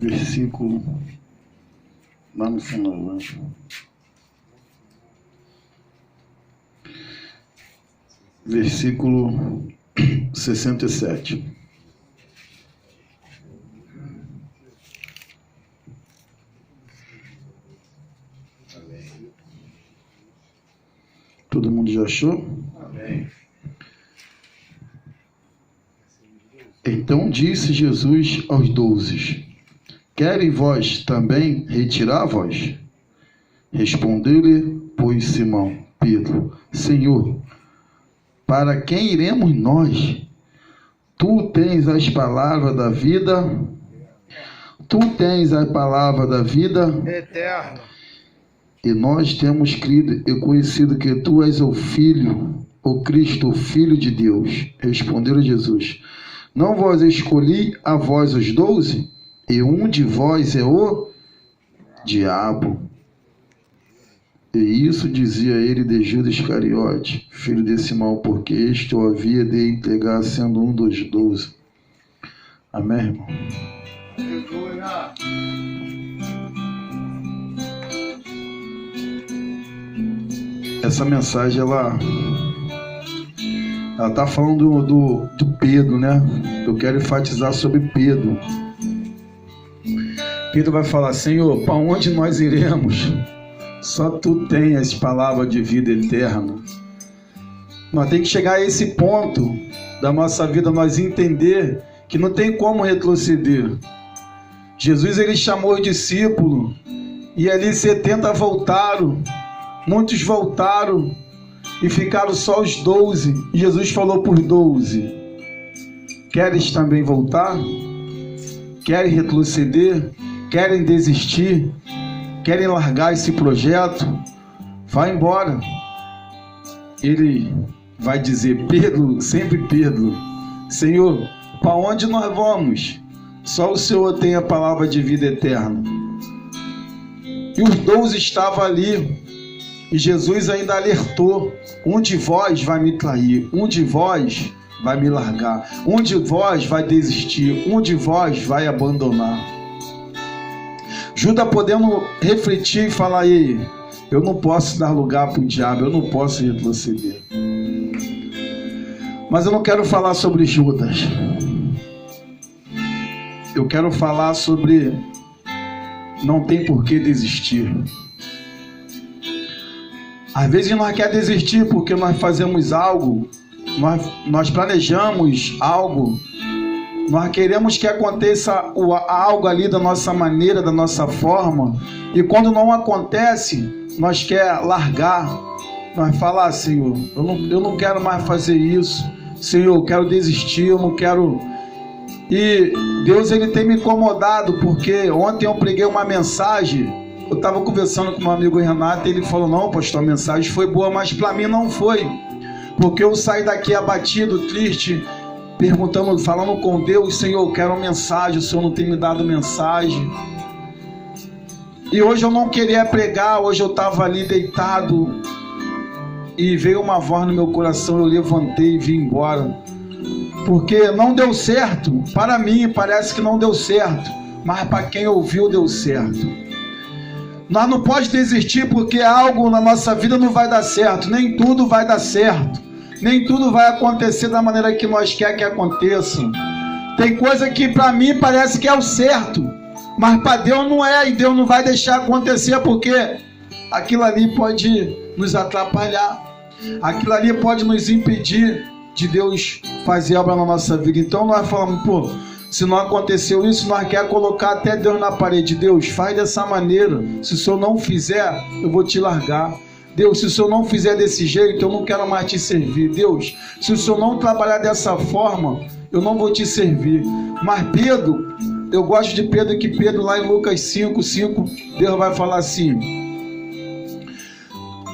versículo lá no final, versículo 67. Todo mundo já achou? Amém. Então disse Jesus aos 12: Querem vós também retirar-vos? Respondeu-lhe, pois, Simão Pedro: Senhor, para quem iremos nós? Tu tens as palavras da vida. Tu tens a palavra da vida Eterno. E nós temos crido e conhecido que tu és o Filho, o Cristo, o Filho de Deus. Respondeu Jesus: Não vos escolhi a vós os 12? E um de vós é o diabo. E isso dizia ele de Judas Iscariote, filho de Simão, porque este o havia de entregar, sendo um dos 12. Amém, irmão? Aleluia. Essa mensagem, ela está falando do Pedro, né? Eu quero enfatizar sobre Pedro. Pedro vai falar: Senhor, para onde nós iremos? Só tu tens palavras de vida eterna. Nós temos que chegar a esse ponto da nossa vida, nós entender que não tem como retroceder. Jesus, ele chamou os discípulos e ali 70 voltaram. Muitos voltaram e ficaram só os 12. E Jesus falou por 12: Queres também voltar? Querem retroceder? Querem desistir? Querem largar esse projeto? Vai embora. Ele vai dizer: Pedro, sempre Pedro, Senhor, para onde nós vamos? Só o Senhor tem a palavra de vida eterna. E os 12 estavam ali. E Jesus ainda alertou: um de vós vai me trair, um de vós vai me largar, um de vós vai desistir, um de vós vai abandonar. Judas podendo refletir e falar: ei, eu não posso dar lugar para o diabo, eu não posso retroceder. Mas eu não quero falar sobre Judas. Eu quero falar sobre não tem por que desistir. Às vezes nós queremos desistir porque nós fazemos algo, nós planejamos algo, nós queremos que aconteça algo ali da nossa maneira, da nossa forma, e quando não acontece, nós queremos largar, nós falar: Senhor, eu não quero mais fazer isso, Senhor, eu quero desistir, eu não quero. E Deus, ele tem me incomodado, porque ontem eu preguei uma mensagem. Eu estava conversando com meu amigo Renato e ele falou: não, pastor, a mensagem foi boa, mas para mim não foi. Porque eu saí daqui abatido, triste, perguntando, falando com Deus: Senhor, eu quero uma mensagem, o Senhor não tem me dado mensagem. E hoje eu não queria pregar, hoje eu estava ali deitado e veio uma voz no meu coração, eu levantei e vim embora. Porque não deu certo, para mim parece que não deu certo, mas para quem ouviu deu certo. Nós não podemos desistir porque algo na nossa vida não vai dar certo. Nem tudo vai dar certo. Nem tudo vai acontecer da maneira que nós queremos que aconteça. Tem coisa que para mim parece que é o certo, mas para Deus não é. E Deus não vai deixar acontecer porque aquilo ali pode nos atrapalhar. Aquilo ali pode nos impedir de Deus fazer obra na nossa vida. Então nós falamos: pô, se não aconteceu isso, nós queremos colocar até Deus na parede. Deus, faz dessa maneira. Se o Senhor não fizer, eu vou te largar. Deus, se o Senhor não fizer desse jeito, eu não quero mais te servir. Deus, se o Senhor não trabalhar dessa forma, eu não vou te servir. Mas Pedro, eu gosto de Pedro, que Pedro lá em Lucas 5:5, Deus vai falar assim: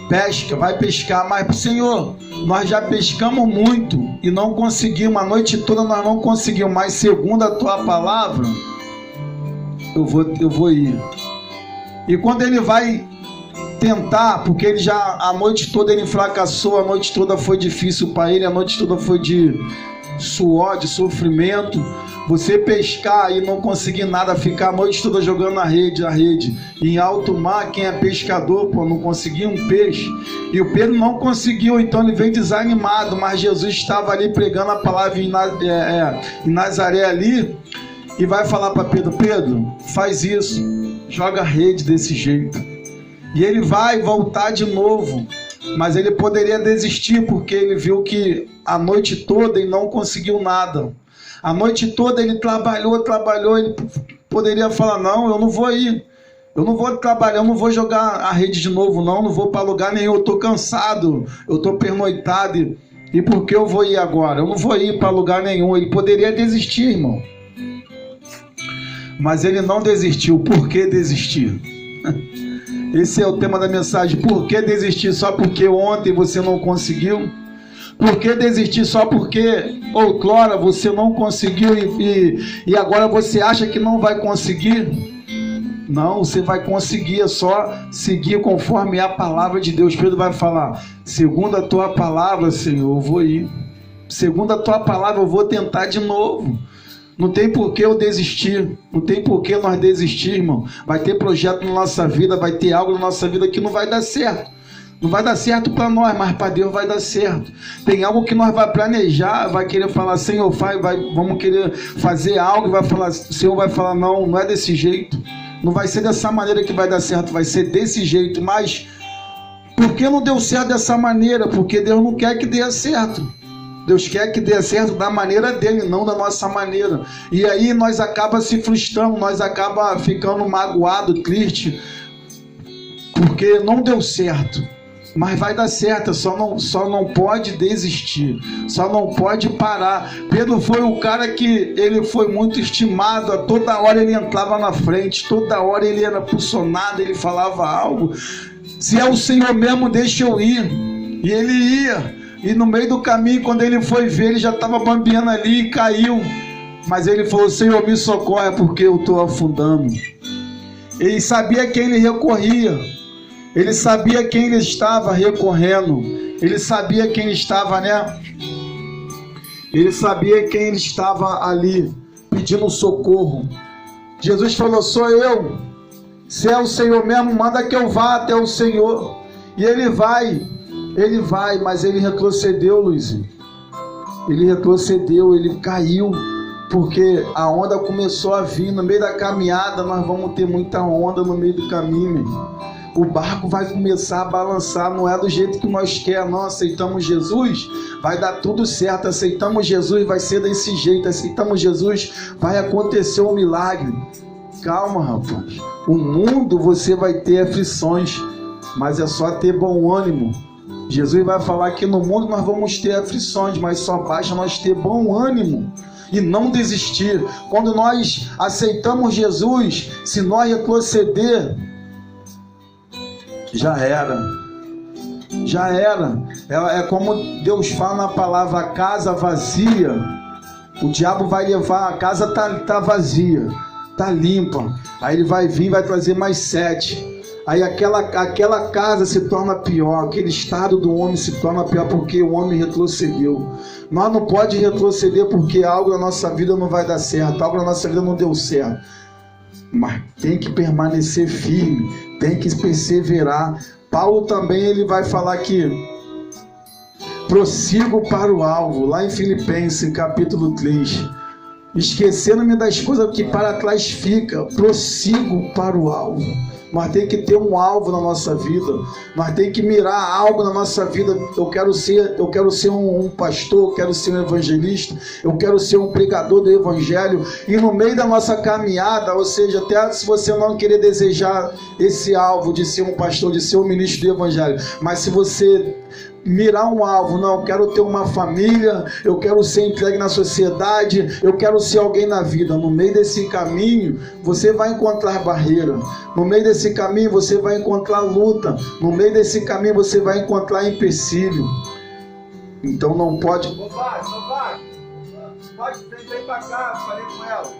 pesca, vai pescar. Mas Senhor, nós já pescamos muito e não conseguimos, a noite toda nós não conseguimos, mas segundo a tua palavra, eu vou ir. E quando ele vai tentar, porque ele já, a noite toda ele fracassou, a noite toda foi difícil para ele, a noite toda foi de suor, de sofrimento. Você pescar e não conseguir nada, ficar a noite toda jogando a rede. Em alto mar, quem é pescador, não conseguia um peixe. E o Pedro não conseguiu, então ele veio desanimado. Mas Jesus estava ali pregando a palavra em Nazaré ali. E vai falar para Pedro: Pedro, faz isso, joga a rede desse jeito. E ele vai voltar de novo. Mas ele poderia desistir, porque ele viu que a noite toda ele não conseguiu nada. A noite toda ele trabalhou, ele poderia falar: não, eu não vou ir, eu não vou trabalhar, eu não vou jogar a rede de novo, não vou para lugar nenhum, eu estou cansado, eu estou pernoitado, e por que eu vou ir agora? Eu não vou ir para lugar nenhum. Ele poderia desistir, irmão, mas ele não desistiu. Por que desistir? Esse é o tema da mensagem. Por que desistir só porque ontem você não conseguiu? Por que desistir só porque outrora você não conseguiu e agora você acha que não vai conseguir? Não, você vai conseguir, é só seguir conforme a palavra de Deus. Pedro vai falar: segundo a tua palavra, Senhor, eu vou ir. Segundo a tua palavra, eu vou tentar de novo. Não tem por que eu desistir, não tem por que nós desistir, irmão. Vai ter projeto na nossa vida, vai ter algo na nossa vida que não vai dar certo. Não vai dar certo para nós, mas para Deus vai dar certo. Tem algo que nós vai planejar, vai querer falar: Senhor, vamos querer fazer algo, o Senhor vai falar: não é desse jeito. Não vai ser dessa maneira que vai dar certo, vai ser desse jeito. Mas por que não deu certo dessa maneira? Porque Deus não quer que dê certo. Deus quer que dê certo da maneira dele, não da nossa maneira. E aí nós acaba se frustrando, nós acaba ficando magoado, triste, porque não deu certo. Mas vai dar certo, só não pode desistir, só não pode parar. Pedro foi o cara que ele foi muito estimado, a toda hora ele entrava na frente, toda hora ele era impulsionado, ele falava algo: se é o Senhor mesmo, deixa eu ir. E ele ia. E no meio do caminho, quando ele foi ver, ele já estava bambeando ali e caiu. Mas ele falou: Senhor, me socorre, porque eu estou afundando. Ele sabia quem ele recorria. Ele sabia quem ele estava recorrendo. Ele sabia quem estava, Ele sabia quem ele estava ali pedindo socorro. Jesus falou: sou eu. Se é o Senhor mesmo, manda que eu vá até o Senhor. E ele vai, mas ele retrocedeu, Luizinho. Ele retrocedeu, ele caiu, porque a onda começou a vir. No meio da caminhada, nós vamos ter muita onda no meio do caminho, meu irmão. O barco vai começar a balançar, não é do jeito que nós queremos, não. Aceitamos Jesus, vai dar tudo certo. Aceitamos Jesus, vai ser desse jeito. Aceitamos Jesus, vai acontecer um milagre. Calma, rapaz. O mundo você vai ter aflições, mas é só ter bom ânimo. Jesus vai falar que no mundo nós vamos ter aflições, mas só basta nós ter bom ânimo e não desistir. Quando nós aceitamos Jesus, se nós retroceder, já era. É como Deus fala na palavra: a casa vazia, o diabo vai levar, a casa tá vazia, tá limpa. Aí ele vai vir, vai trazer mais 7. Aí aquela casa se torna pior, aquele estado do homem se torna pior, porque o homem retrocedeu. Nós não pode retroceder porque algo na nossa vida não vai dar certo, algo na nossa vida não deu certo. Mas tem que permanecer firme, tem que perseverar. Paulo também ele vai falar que prossigo para o alvo, lá em Filipenses, capítulo 3. Esquecendo-me das coisas que para trás fica, prossigo para o alvo. Nós temos que ter um alvo na nossa vida. Nós temos que mirar algo na nossa vida. Eu quero ser um pastor, eu quero ser um evangelista, eu quero ser um pregador do evangelho. E no meio da nossa caminhada, ou seja, até se você não querer desejar esse alvo de ser um pastor, de ser um ministro do evangelho, mas se você mirar um alvo: não, eu quero ter uma família, eu quero ser entregue na sociedade, eu quero ser alguém na vida. No meio desse caminho você vai encontrar barreira, no meio desse caminho você vai encontrar luta, no meio desse caminho você vai encontrar empecilho. Então não pode... Vem pra cá, falei com ela.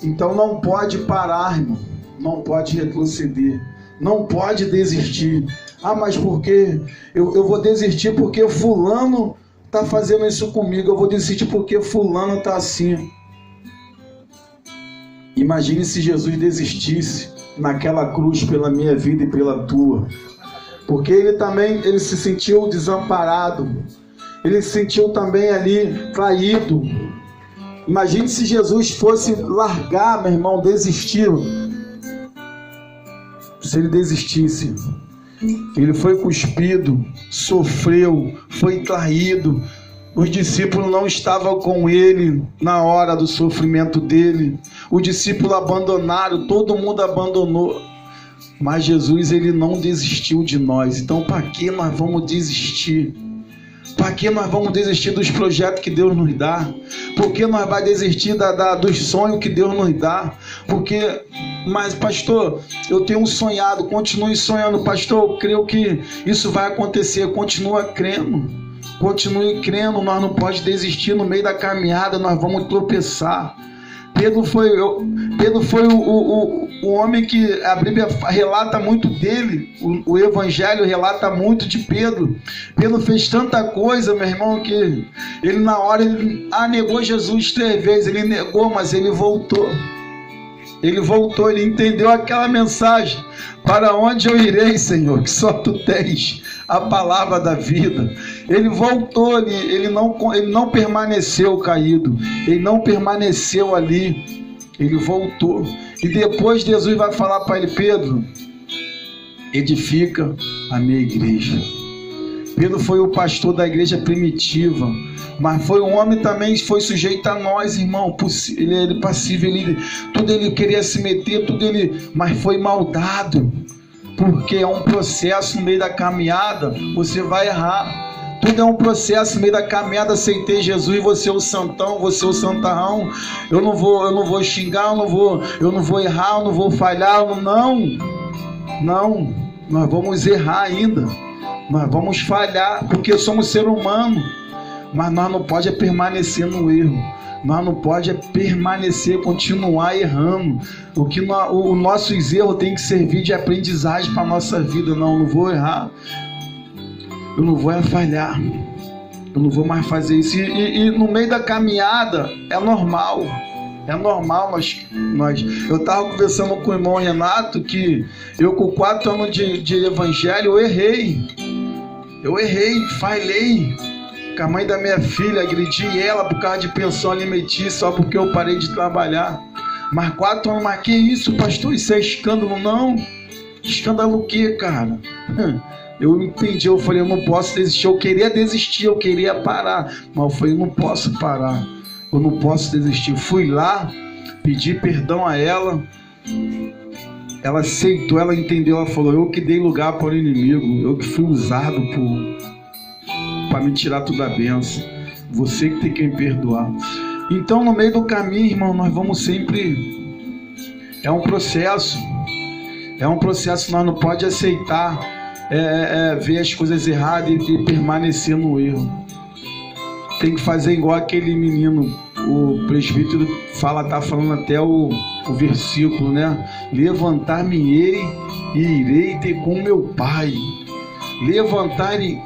Então não pode parar, irmão, não pode retroceder, não pode desistir. Ah, mas por quê? Eu vou desistir porque fulano está fazendo isso comigo. Eu vou desistir porque fulano está assim. Imagine se Jesus desistisse naquela cruz pela minha vida e pela tua. Porque ele se sentiu desamparado. Ele se sentiu também ali traído. Imagine se Jesus fosse largar, meu irmão, desistir. Se ele desistisse, ele foi cuspido, sofreu, foi traído. Os discípulos não estavam com ele na hora do sofrimento dele. Os discípulos abandonaram, todo mundo abandonou. Mas Jesus, ele não desistiu de nós. Então, para que nós vamos desistir? Para que nós vamos desistir dos projetos que Deus nos dá? Por que nós vamos desistir dos sonhos que Deus nos dá? Mas pastor, eu tenho sonhado, continue sonhando. Pastor, eu creio que isso vai acontecer. Continue crendo, nós não podemos desistir no meio da caminhada, nós vamos tropeçar. Pedro foi o homem que a Bíblia relata muito dele, o Evangelho relata muito de Pedro. Pedro fez tanta coisa, meu irmão, que ele na hora negou Jesus 3 vezes, ele negou, mas ele voltou. Ele entendeu aquela mensagem: para onde eu irei, Senhor, que só tu tens a palavra da vida. Ele voltou, ele não permaneceu caído, ele não permaneceu ali, ele voltou. E depois Jesus vai falar para ele: Pedro, edifica a minha igreja. Pedro foi o pastor da igreja primitiva, mas foi um homem também que foi sujeito a nós, irmão. Ele era passível, tudo ele queria se meter, mas foi maldado, porque é um processo no meio da caminhada, você vai errar. Tudo é um processo no meio da caminhada. Aceitei Jesus, você é o santão, você é o santarrão. Eu não vou xingar, eu não vou errar, eu não vou falhar, não, nós vamos errar ainda. Nós vamos falhar, porque somos ser humano. Mas nós não podemos permanecer no erro. Nós não podemos permanecer, continuar errando. O nossos erros tem que servir de aprendizagem para a nossa vida. Não vou errar. Eu não vou falhar. Eu não vou mais fazer isso. E no meio da caminhada é normal. É normal, eu estava conversando com o irmão Renato que eu com 4 anos de evangelho, eu errei, falhei com a mãe da minha filha, agredi ela por causa de pensão alimentícia, só porque eu parei de trabalhar. Mas 4 anos, mas que isso, pastor? Isso é escândalo? Não. Escândalo o quê, cara? Eu entendi, eu falei, eu não posso desistir. Eu queria desistir, eu queria parar, mas eu falei, eu não posso parar. Eu não posso desistir. Fui lá, pedi perdão a ela. Ela aceitou, ela entendeu, ela falou: eu que dei lugar para o inimigo, eu que fui usado para me tirar toda a bênção. Você que tem que me perdoar. Então, no meio do caminho, irmão, nós vamos sempre... É um processo, nós não podemos aceitar ver as coisas erradas e permanecer no erro. Tem que fazer igual aquele menino, o presbítero tá falando até o versículo, né? Levantar-me-ei e irei ter com meu pai.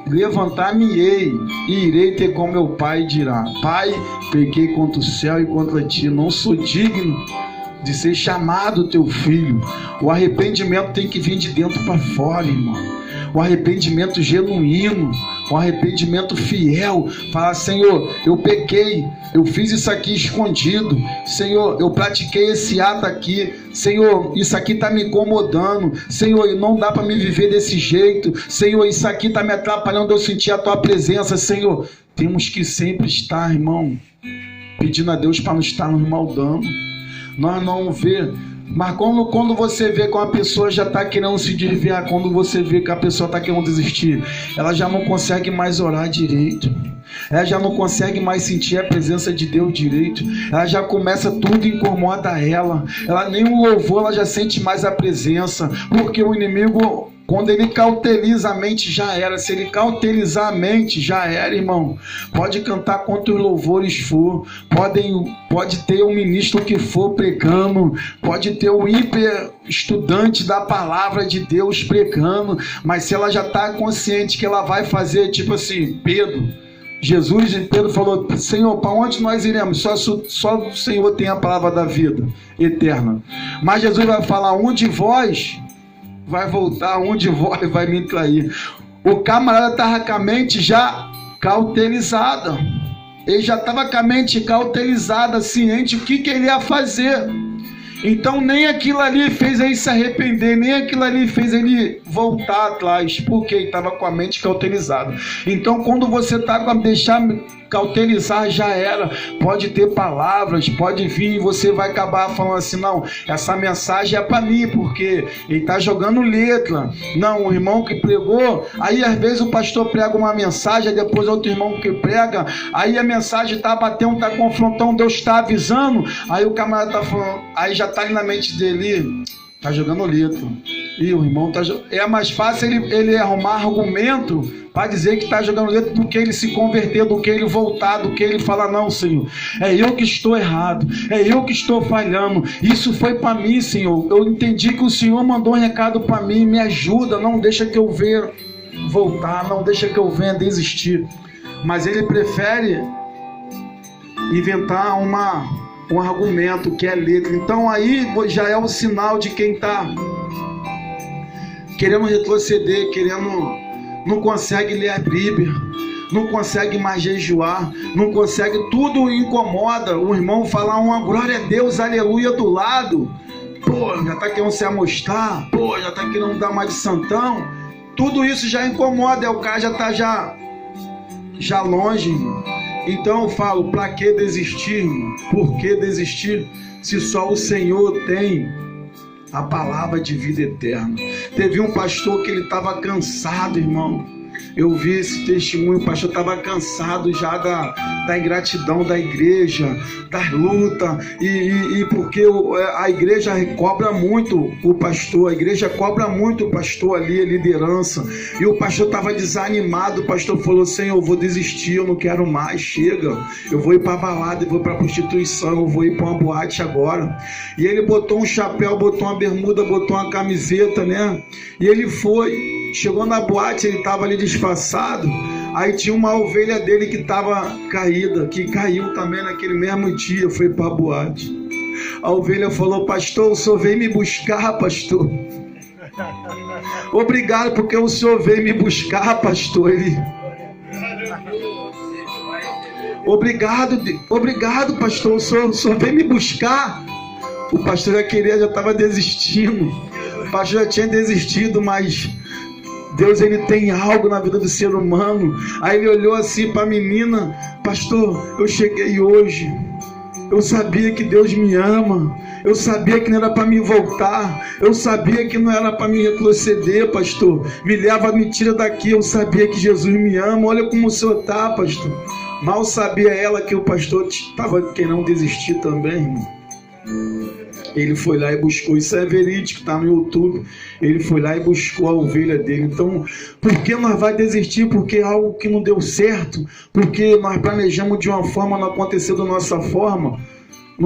Levantar-me-ei e irei ter com meu pai, e dirá: Pai, pequei contra o céu e contra ti, não sou digno de ser chamado teu filho. O arrependimento tem que vir de dentro para fora, irmão. O arrependimento genuíno, o arrependimento fiel. Falar: Senhor, eu pequei, eu fiz isso aqui escondido. Senhor, eu pratiquei esse ato aqui. Senhor, isso aqui está me incomodando. Senhor, não dá para me viver desse jeito. Senhor, isso aqui está me atrapalhando de eu sentir a tua presença. Senhor, temos que sempre estar, irmão, pedindo a Deus para não estar nos maldando. Nós não vê. Mas quando você vê que uma pessoa já está querendo se desviar, quando você vê que a pessoa está querendo desistir, ela já não consegue mais orar direito, ela já não consegue mais sentir a presença de Deus direito, ela já começa, tudo incomoda ela nem o louvor, ela já sente mais a presença, porque o inimigo, quando ele cauteliza a mente, já era. Se ele cautelizar a mente, já era, irmão. Pode cantar quantos louvores for, pode ter um ministro que for pregando, pode ter o hiper estudante da palavra de Deus pregando, mas se ela já está consciente que ela vai fazer, tipo assim, Pedro, Jesus e Pedro falou: Senhor, para onde nós iremos? Só o Senhor tem a palavra da vida eterna. Mas Jesus vai falar: um de vós vai voltar, um de vós vai me trair. O camarada estava com a mente já cauterizada. Ele já estava com a mente cauterizada, ciente do que ele ia fazer. Então nem aquilo ali fez ele se arrepender, nem aquilo ali fez ele voltar atrás, porque ele estava com a mente cauterizada. Então quando você está com a deixar cauterizar, já era. Pode ter palavras, pode vir, e você vai acabar falando assim: não, essa mensagem é para mim, porque ele está jogando letra. Não, o irmão que pregou, aí às vezes o pastor prega uma mensagem, depois outro irmão que prega, aí a mensagem está batendo, está confrontando, Deus está avisando, aí o camarada está falando, aí já está ali na mente dele: tá jogando letra. E o irmão tá jogando. É mais fácil ele arrumar argumento para dizer que está jogando letra do que ele se converter, do que ele voltar, do que ele falar: não, Senhor, é eu que estou errado, é eu que estou falhando, isso foi para mim, Senhor, eu entendi que o Senhor mandou um recado para mim, me ajuda, não deixa que eu venha voltar, não deixa que eu venha desistir. Mas ele prefere inventar um argumento que é letra. Então aí já é o sinal de quem está querendo retroceder, não consegue ler a Bíblia, não consegue mais jejuar, não consegue, tudo incomoda. O irmão falar uma glória a Deus, aleluia do lado, pô, já está querendo se amostar, pô, já está querendo dar mais de santão, tudo isso já incomoda, o cara já está já longe. Então eu falo: para que desistir? Por que desistir? Se só o Senhor tem a palavra de vida eterna. Teve um pastor que ele estava cansado, irmão. Eu vi esse testemunho, o pastor estava cansado já da ingratidão da igreja, das lutas, e porque a igreja cobra muito o pastor, a igreja cobra muito o pastor ali, a liderança, e o pastor estava desanimado. O pastor falou: Senhor, eu vou desistir, eu não quero mais, chega, eu vou ir para a balada, eu vou para a prostituição, eu vou ir para uma boate agora. E ele botou um chapéu, botou uma bermuda, botou uma camiseta, né? E ele foi. Chegou na boate, ele estava ali disfarçado, aí tinha uma ovelha dele que estava caída, que caiu também naquele mesmo dia, foi para a boate. A ovelha falou: pastor, o senhor veio me buscar, pastor. Obrigado porque o senhor veio me buscar, pastor. Ele... Obrigado, pastor, o senhor veio me buscar. O pastor já estava desistindo, o pastor já tinha desistido, mas Deus, ele tem algo na vida do ser humano. Aí ele olhou assim para a menina: pastor, eu cheguei hoje, eu sabia que Deus me ama, eu sabia que não era para me voltar, eu sabia que não era para me retroceder, pastor, me leva, me tira daqui, eu sabia que Jesus me ama, olha como o senhor está, pastor. Mal sabia ela que o pastor estava querendo desistir também, irmão. Ele foi lá e buscou, isso é verídico, está no YouTube. Ele foi lá e buscou a ovelha dele. Então, por que nós vai desistir? Porque é algo que não deu certo, porque nós planejamos de uma forma, não aconteceu da nossa forma.